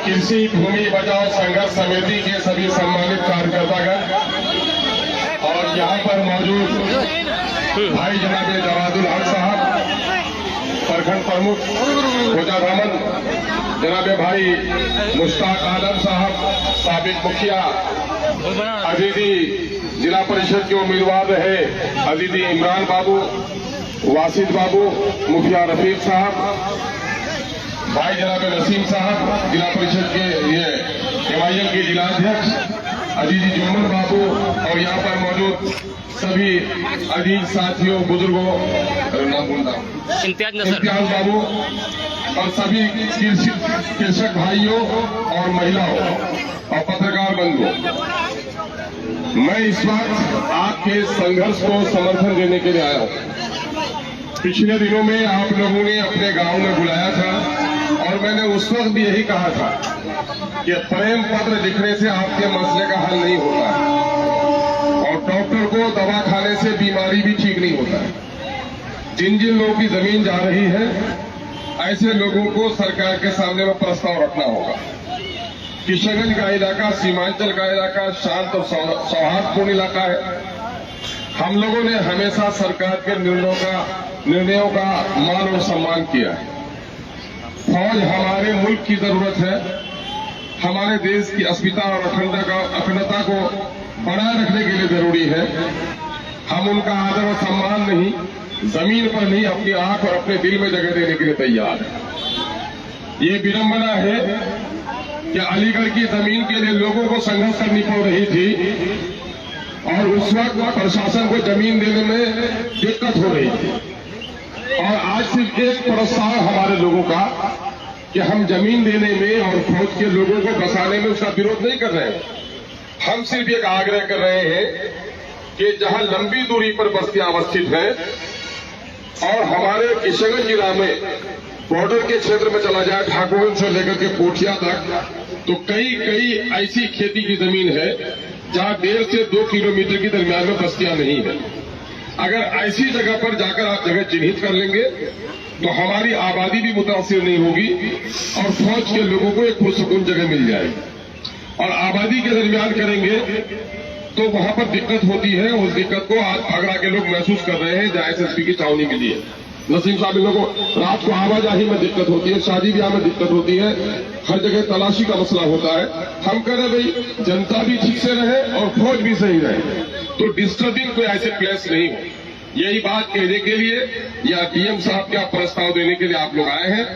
कृषि भूमि बचाओ संघर्ष समिति के सभी सम्मानित कार्यकर्तागण और यहाँ पर मौजूद भाई जनाब जवादुल हक साहब, प्रखंड प्रमुख खोजा धामन, जनाब भाई मुश्ताक आलम साहब, साबिक मुखिया, अजीदी जिला परिषद के उम्मीदवार रहे अजीदी इमरान बाबू, वासिद बाबू, मुखिया रफीक साहब, भाई जनाब नसीम साहब, जिला परिषद के ये MIM के जिलाध्यक्ष अजीजी जुम्मन बाबू, और यहाँ पर मौजूद सभी अजीज साथियों, बुजुर्गों, नाम बोलता हूँ, इम्तियाज बाबू, और सभी कृषक भाइयों और महिलाओं और पत्रकार बंधुओं, मैं इस वक्त आपके संघर्ष को समर्थन देने के लिए आया हूँ। पिछले दिनों में आप लोगों ने अपने गांव में बुलाया था और मैंने उस वक्त भी यही कहा था कि प्रेम पत्र लिखने से आपके मसले का हल नहीं होता है और डॉक्टर को दवा खाने से बीमारी भी ठीक नहीं होता है। जिन जिन लोगों की जमीन जा रही है, ऐसे लोगों को सरकार के सामने में प्रस्ताव रखना होगा। किशनगंज का इलाका, सीमांचल का इलाका शांत और सौहार्दपूर्ण इलाका है। हम लोगों ने हमेशा सरकार के निर्णयों का मान और सम्मान किया है। फौज हमारे मुल्क की जरूरत है, हमारे देश की अस्मिता और अखंडता को बनाए रखने के लिए जरूरी है। हम उनका आदर और सम्मान नहीं, जमीन पर नहीं, अपनी आंख और अपने दिल में जगह देने के लिए तैयार है। ये विडंबना है कि अलीगढ़ की जमीन के लिए लोगों को संघर्ष करनी पड़ रही थी और उस वक्त प्रशासन को जमीन देने में दिक्कत हो रही थी। और आज सिर्फ एक प्रस्ताव हमारे लोगों का कि हम जमीन देने में और फौज के लोगों को बसाने में उसका विरोध नहीं कर रहे हैं। हम सिर्फ एक आग्रह कर रहे हैं कि जहां लंबी दूरी पर बस्तियां अवस्थित हैं और हमारे किशनगंज जिला में बॉर्डर के क्षेत्र में चला जाए, ठाकुरगंज से लेकर के कोठिया तक, तो कई ऐसी खेती की जमीन है जहां 1.5 से 2 किलोमीटर के दरमियान में बस्तियां नहीं है। अगर ऐसी जगह पर जाकर आप जगह चिन्हित कर लेंगे तो हमारी आबादी भी मुतासिर नहीं होगी और फौज के लोगों को एक पुरसकून जगह मिल जाएगी। और आबादी के दरमियान करेंगे तो वहां पर दिक्कत होती है। उस दिक्कत को आज आगरा के लोग महसूस कर रहे हैं जहां SSP की छावनी मिली है। नसीम साहब, इन लोगों को रात को आवाजाही में दिक्कत होती है, शादी ब्याह में दिक्कत होती है, हर जगह तलाशी का मसला होता है। हम कह रहे भाई जनता भी ठीक से रहे और फौज भी सही रहे, तो डिस्टर्बिंग कोई ऐसे प्लेस नहीं हो। यही बात कहने के लिए या DM साहब का प्रस्ताव देने के लिए आप लोग आए हैं।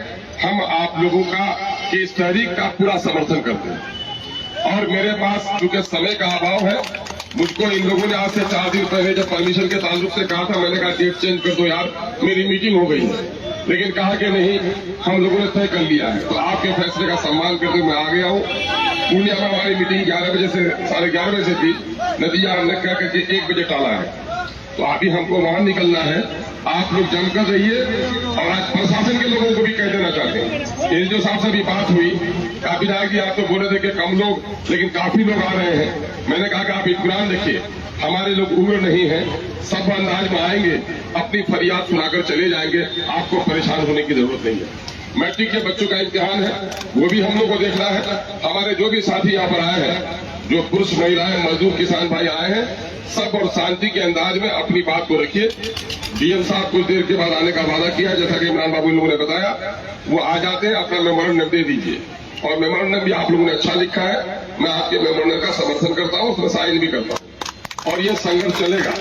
हम आप लोगों का इस तहरीक का पूरा समर्थन करते हैं और मेरे पास चूंकि समय का अभाव है, मुझको इन लोगों ने आज से 4 दिन पहले जब परमिशन के ताल्लुक से कहा था, मैंने कहा डेट चेंज कर दो यार, मेरी मीटिंग हो गई है, लेकिन कहा कि नहीं, हम लोगों ने तय कर लिया है। तो आपके फैसले का सम्मान करते हुए मैं आ गया हूँ। पूर्णिया में हमारी मीटिंग 11 बजे से 11:30 बजे थी, नतीजा हमने कह करके 1 बजे टाला है। तो अभी हमको वहां निकलना है। आप लोग जमकर रहिए और आज प्रशासन के लोगों को भी कह देना चाहते हैं। एसडीओ साहब से भी बात हुई, काफी विधायक जी आप तो बोले थे कि कम लोग, लेकिन काफी लोग आ रहे हैं। मैंने कहा कि आप इत्मीनान रखिए, हमारे लोग उम्र नहीं है, सब अंदाज में आएंगे, अपनी फरियाद सुनाकर चले जाएंगे, आपको परेशान होने की जरूरत नहीं है। मैट्रिक के बच्चों का इम्तिहान है, वो भी हम लोग को देखना है। हमारे जो भी साथी यहाँ पर आए हैं, जो पुरुष महिलाएं मजदूर किसान भाई आए हैं, सब और शांति के अंदाज में अपनी बात को रखिए। DM साहब कुछ देर के बाद आने का वादा किया, जैसा कि इमरान बाबू लोगों ने बताया, वो आ जाते हैं, अपना मेमोरेंडम दे दीजिए। और मेमोरेंडम भी आप लोगों ने अच्छा लिखा है, मैं आपके मेमोरेंडम का समर्थन करता हूँ, उसमें साइन भी करता हूँ और ये संघर्ष चलेगा।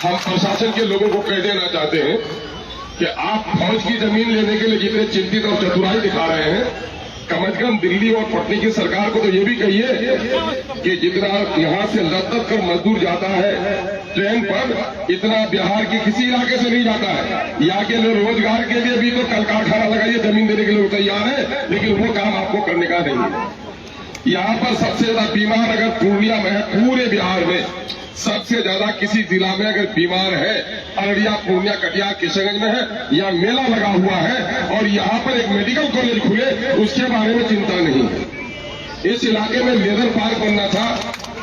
हम प्रशासन के लोगों को कह देना चाहते हैं कि आप फौज की जमीन लेने के लिए जितने चिंतित और चतुराई दिखा रहे हैं, कम से कम दिल्ली और पटना की सरकार को तो ये भी कहिए कि जितना यहाँ से लद कर मजदूर जाता है ट्रेन पर, इतना बिहार के किसी इलाके से नहीं जाता है। यहाँ के लोग रोजगार के लिए भी तो कल कारखाना लगाइए, जमीन देने के लिए तैयार है, लेकिन वो काम आपको करने का नहीं है। यहाँ पर सबसे ज्यादा बीमार अगर पूर्णिया में है, पूरे बिहार में सबसे ज्यादा किसी जिला में अगर बीमार है, अररिया, पूर्णिया, कटिहार, किशनगंज में है। यहाँ मेला लगा हुआ है और यहाँ पर एक मेडिकल कॉलेज खुले, उसके बारे में चिंता नहीं है। इस इलाके में लेजर पार्क बनना था,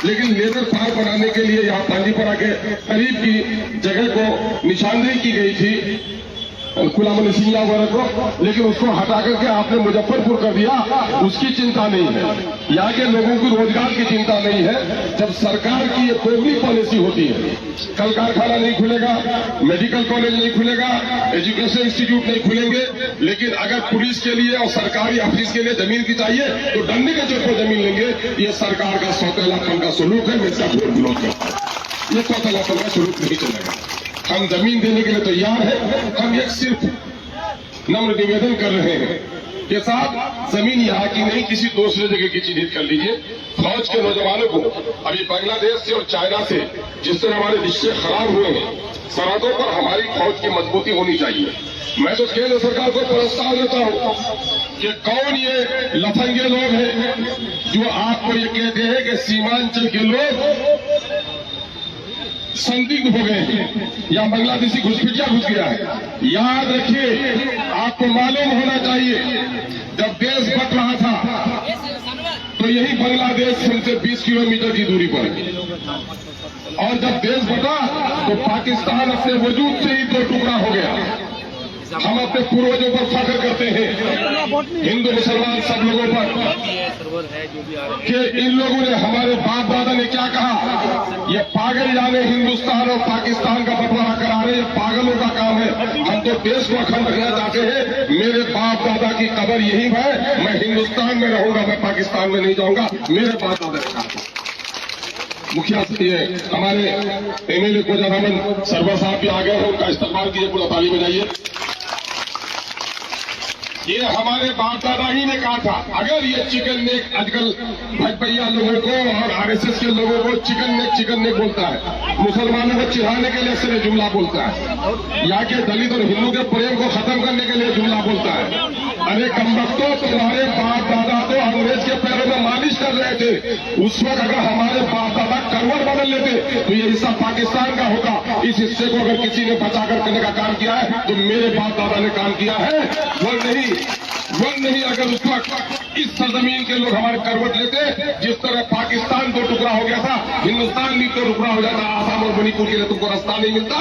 लेकिन लेबर पार्क बनाने के लिए यहाँ पांडीपरा के करीब की जगह को निशानदेही की गई थी खुलामन सिंह वगैरह को, लेकिन उसको हटा करके आपने मुजफ्फरपुर कर दिया। उसकी चिंता नहीं है, यहाँ के लोगों को रोजगार की चिंता नहीं है। जब सरकार की ये दोगली पॉलिसी होती है, कल कारखाना नहीं खुलेगा, मेडिकल कॉलेज नहीं खुलेगा, एजुकेशन इंस्टीट्यूट नहीं खुलेंगे, लेकिन अगर पुलिस के लिए और सरकारी ऑफिस के लिए जमीन की चाहिए तो डंडे के जोर पर जमीन लेंगे। ये सरकार का सौतेलापन का सलूक है, मैं इसका विरोध करता हूं। ये सौतेलापन का सलूक नहीं चलेगा। हम जमीन देने के लिए तैयार हैं। हम एक सिर्फ नम्र निवेदन कर रहे हैं कि साहब जमीन यहाँ की नहीं, किसी दूसरे जगह की चिन्हित कर लीजिए। फौज के नौजवानों को अभी बांग्लादेश से और चाइना से जिस तरह हमारे रिश्ते खराब हुए हैं, सरहदों पर हमारी फौज की मजबूती होनी चाहिए। मैं तो केंद्र सरकार को प्रस्ताव देता हूं कि कौन ये लफंगे लोग हैं जो आपको ये कहते हैं कि सीमांचल के लोग संदिग्ध हो गए हैं या बांग्लादेशी घुसपैठिया घुस गया है। याद रखिए, आपको मालूम होना चाहिए, जब देश बट रहा था तो यही बांग्लादेश हमसे 20 किलोमीटर की दूरी पर है, और जब देश बटा तो पाकिस्तान अपने वजूद से ही दो टुकड़ा हो गया। हम अपने पूर्वजों पर फख्र करते हैं, हिंदू मुसलमान सब लोगों पर, कि इन लोगों ने, हमारे बाप दादा ने क्या कहा, ये पागल जाने हिंदुस्तान और पाकिस्तान का बंटवारा करा रहे, ये पागलों का काम है। हम तो देश को अखंड रखना चाहते हैं। मेरे बाप दादा की कब्र यही है, मैं हिंदुस्तान में रहूंगा, मैं पाकिस्तान में नहीं जाऊंगा। मेरे बाप दादा ने कहा। मुखिया ये हमारे एमएलए को जनाबन सरवर साहब भी आ गए हैं, उनका इस्तेमाल कीजिए, पूरा ताली बजाइए। ये हमारे बाप दादा ही ने कहा था, अगर ये चिकन नेक आजकल भटभैया लोगों को और आरएसएस के लोगों को चिकन नेक बोलता है, मुसलमानों को चिढ़ाने के लिए सिर्फ जुमला बोलता है, यहाँ के दलित और हिंदू के प्रेम को खत्म करने के लिए जुमला बोलता है। अरे कमबख्तों, तुम्हारे बाप दादा तो अंग्रेज के पैरों में मालिश कर रहे थे। उस वक्त अगर हमारे बाप दादा करवट बदल लेते तो ये हिस्सा पाकिस्तान का होता। इस हिस्से को अगर किसी ने बचाकर करने का काम किया है तो मेरे बाप दादा ने काम किया है, वो नहीं। अगर उस वक्त इस सरजमीन के लोग हमारे करवट लेते, जिस तरह पाकिस्तान दो टुकड़ा हो गया था, हिंदुस्तान भी दो टुकड़ा हो जाता, आसाम और मणिपुर के लिए तुमको रास्ता नहीं मिलता।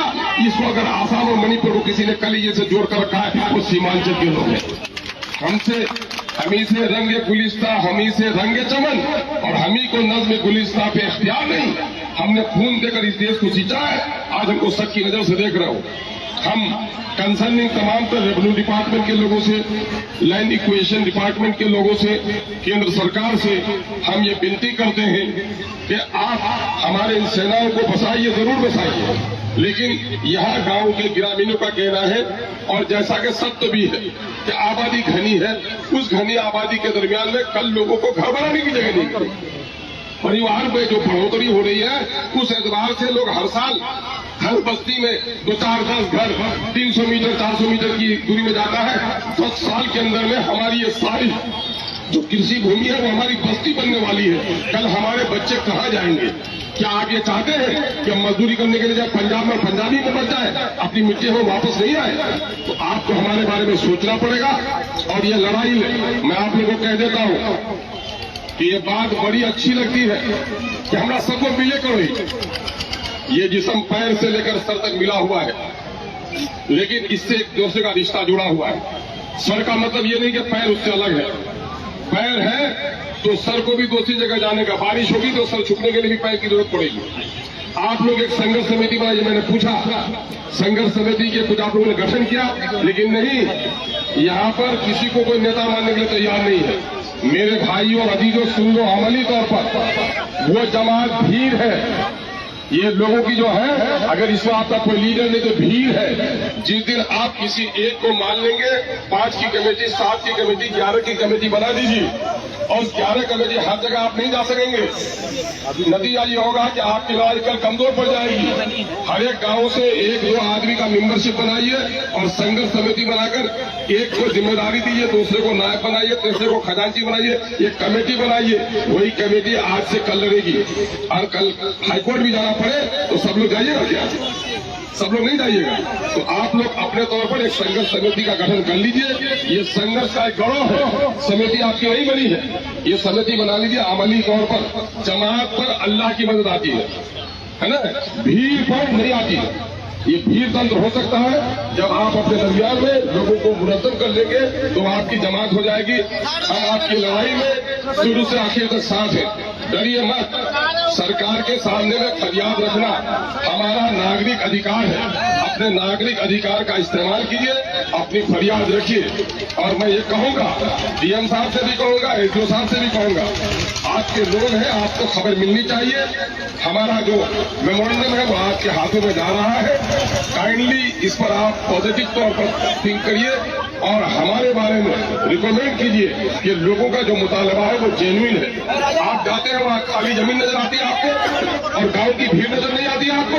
इसको अगर आसाम और मणिपुर को किसी ने कलीजे से जोड़कर रखा है, वो सीमांचल के लोग हैं। हमी से रंगे गुलिस्ता, हमी से रंगे चमन, और हमी को नज्म गुलिस्ता पे इख्तियार नहीं। हमने खून देकर इस देश को सींचा है, आज हमको सच की नजर से देख रहे हो। हम कंसर्निंग तमाम तर रेवेन्यू डिपार्टमेंट के लोगों से, लैंड इक्वेशन डिपार्टमेंट के लोगों से, केंद्र सरकार से हम ये विनती करते हैं कि आप हमारे इन सेनाओं को बसाइए, जरूर बसाइए, लेकिन यहाँ गांव के ग्रामीणों का कहना है, और जैसा कि सत्य भी है कि आबादी घनी है, उस घनी आबादी के दरमियान में कल लोगों को घर बनाने की जगह नहीं, परिवार में जो बढ़ोतरी हो रही है उस एतबार से लोग हर साल हर बस्ती में 2-4-10 घर 300 मीटर 400 मीटर की दूरी में जाता है। 10 साल के अंदर में हमारी ये सारी जो कृषि भूमि है वो हमारी बस्ती बनने वाली है। कल हमारे बच्चे कहाँ जाएंगे? क्या आप ये चाहते हैं कि हम मजदूरी करने के लिए जाए पंजाब में, पंजाबी में बच जाए, अपनी मिट्टी में वापस नहीं आए? तो आपको हमारे बारे में सोचना पड़ेगा। और ये लड़ाई मैं आप लोगों को कह देता हूं कि ये बात बड़ी अच्छी लगती है कि हमारा सबको मिले करो। ये जिस्म पैर से लेकर सर तक मिला हुआ है, लेकिन इससे एक दूसरे का रिश्ता जुड़ा हुआ है। सर का मतलब ये नहीं कि पैर उससे अलग है, पैर है तो सर को भी दूसरी जगह जाने का, बारिश होगी तो सर छुपने के लिए भी पैर की जरूरत पड़ेगी। आप लोग एक संघर्ष समिति बनाइए, मैंने पूछा संघर्ष समिति के कुछ आप लोगों ने गठन किया, लेकिन नहीं, यहाँ पर किसी को कोई नेता मानने के लिए तैयार नहीं है। मेरे भाइयों और अजीजों, सुन लो, अमली तौर पर वो जमात भीड़ है। ये लोगों की जो है, अगर इसमें आपका कोई लीडर नहीं तो भीड़ है। जिस दिन आप किसी एक को मान लेंगे, 5 की कमेटी, 7 की कमेटी, 11 की कमेटी बना दीजिए, और 11 कमेटी हर जगह आप नहीं जा सकेंगे। नतीजा ये होगा कि आपकी लड़ाई कल कमजोर पड़ जाएगी। हर एक गांव से 1-2 आदमी का मेंबरशिप बनाइए और संघर्ष समिति बनाकर एक को जिम्मेदारी दीजिए, दूसरे को नायक बनाइए, तीसरे को खजांची बनाइए, एक कमेटी बनाइए। वही कमेटी आज से कल लड़ेगी, और कल हाईकोर्ट भी जाना पड़े तो सब लोग जाइएगा क्या? सब लोग नहीं जाइएगा। तो आप लोग अपने तौर पर एक संघर्ष समिति का गठन कर लीजिए। ये संघर्ष का एक गढ़ है, समिति आपकी नहीं बनी है, ये समिति बना लीजिए। अमली तौर पर जमात पर अल्लाह की मदद आती है ना, भीड़ पर नहीं आती है। ये भीड़ तंत्र हो सकता है जब आप अपने दरमियान में लोगों को मुनज़्ज़म कर लेंगे तो आपकी जमात हो जाएगी। हम आपकी लड़ाई में शुरू से आखिर तक साथ हैं, डरिए मत। सरकार के सामने में फरियाद रखना हमारा नागरिक अधिकार है। अपने नागरिक अधिकार का इस्तेमाल कीजिए, अपनी फरियाद रखिए। और मैं ये कहूंगा, डीएम साहब से भी कहूंगा, एसडीओ साहब से भी कहूंगा, आपके लोग हैं, आपको खबर मिलनी चाहिए। हमारा जो मेमोरेंडम है वो आपके हाथों में जा रहा है। काइंडली इस पर आप पॉजिटिव तौर पर थिंक करिए और हमारे बारे में रिकमेंड कीजिए कि लोगों का जो मुतालबा है वो जेन्युइन है। आप जाते हैं वहाँ खाली जमीन नजर आती है आपको और गांव की भीड़ नजर नहीं आती है आपको।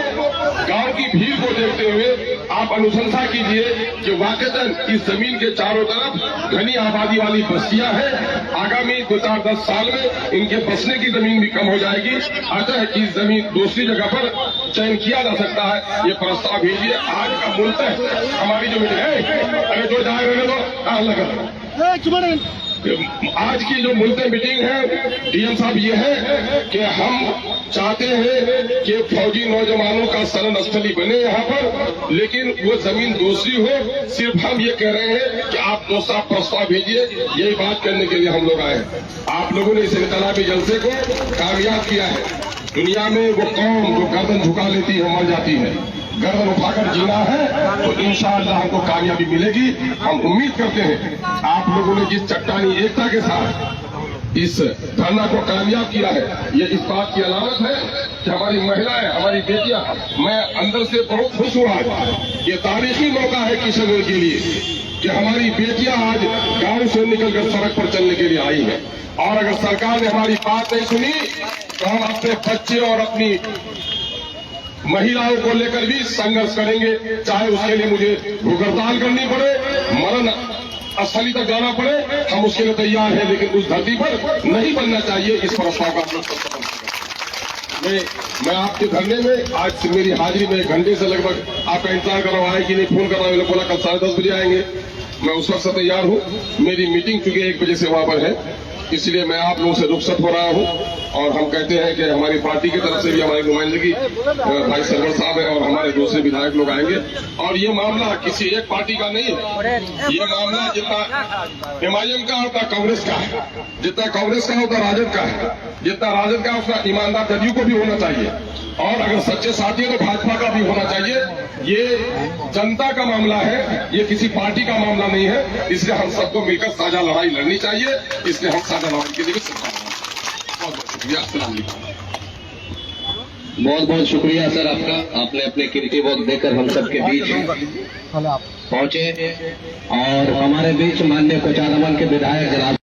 गांव की भीड़ को देखते हुए आप अनुशंसा कीजिए कि वाकईतन इस जमीन के चारों तरफ घनी आबादी वाली बस्तियां हैं। आगामी 2-4-10 साल में इनके बसने की जमीन भी कम हो जाएगी। अतः इस जमीन दूसरी जगह पर चयन किया जा सकता है। ये प्रस्ताव भेजिए। आज का मुल्क है हमारी जो मीटिंग है, अरे जो जाए रहने दो, लगा आज की जो मुल्क मीटिंग है डीएम साहब ये है कि हम चाहते हैं कि फौजी नौजवानों का शरण स्थली बने यहाँ पर, लेकिन वो जमीन दूसरी हो। सिर्फ हम ये कह रहे हैं कि आप दूसरा प्रस्ताव भेजिए। यही बात करने के लिए हम लोग आए हैं। आप लोगों ने इस इनकलाबी जलसे को कामयाब किया है। दुनिया में वो कौम जो गर्दन झुका लेती है मर जाती है, गर्दन उठाकर जीना है तो इंशाअल्लाह हमको कामयाबी मिलेगी। हम उम्मीद करते हैं आप लोगों ने जिस चट्टानी एकता के साथ इस धरना को कामयाब किया है, ये इस बात की अलामत है कि हमारी महिलाएं, हमारी बेटियां, मैं अंदर से बहुत खुश हुआ। ये तारीखी मौका है किशनगढ़ के लिए कि हमारी बेटियां आज गांव से निकलकर सड़क पर चलने के लिए आई हैं। और अगर सरकार ने हमारी बात नहीं सुनी तो हम अपने बच्चे और अपनी महिलाओं को लेकर भी संघर्ष करेंगे, चाहे उसके लिए मुझे भूख हड़ताल करनी पड़े, मरण स्थली तक जाना पड़े, हम उसके लिए तैयार हैं। लेकिन उस धरती पर नहीं बनना चाहिए। इस प्रस्ताव का मैं आपके धरने में आज से मेरी हाजिरी में 1 घंटे से लगभग आपका इंतजार कर रहा हूं, आए कि नहीं, फोन कर रहा हूं, बोला कल 10:30 बजे आएंगे। मैं उस वक्त से तैयार हूं। मेरी मीटिंग चूंकि 1 बजे से वहां पर है, इसलिए मैं आप लोगों से रुखसत हो रहा हूं। और हम कहते हैं कि हमारी पार्टी की तरफ से भी हमारी नुमाइंदगी भाई सरवर साहब है और हमारे दूसरे विधायक लोग आएंगे। और ये मामला किसी एक पार्टी का नहीं है, ये मामला जितना एमआईएम का होता कांग्रेस का है, जितना कांग्रेस का होता राजद का है, जितना राजद का उतना ईमानदार जदयू को भी होना चाहिए। और अगर सच्चे साथी है तो भाजपा का भी होना चाहिए। ये जनता का मामला है, ये किसी पार्टी का मामला नहीं है। इसलिए हम सबको मिलकर साझा लड़ाई लड़नी चाहिए। इसलिए हम साझा लड़ाई के लिए भी बहुत बहुत शुक्रिया। अस्सलाम वालेकुम। बहुत बहुत शुक्रिया सर आपका। आपने अपने कीमती वक्त देकर हम सबके बीच पहुंचे और हमारे बीच माननीय कोचारमल के विधायक जनाब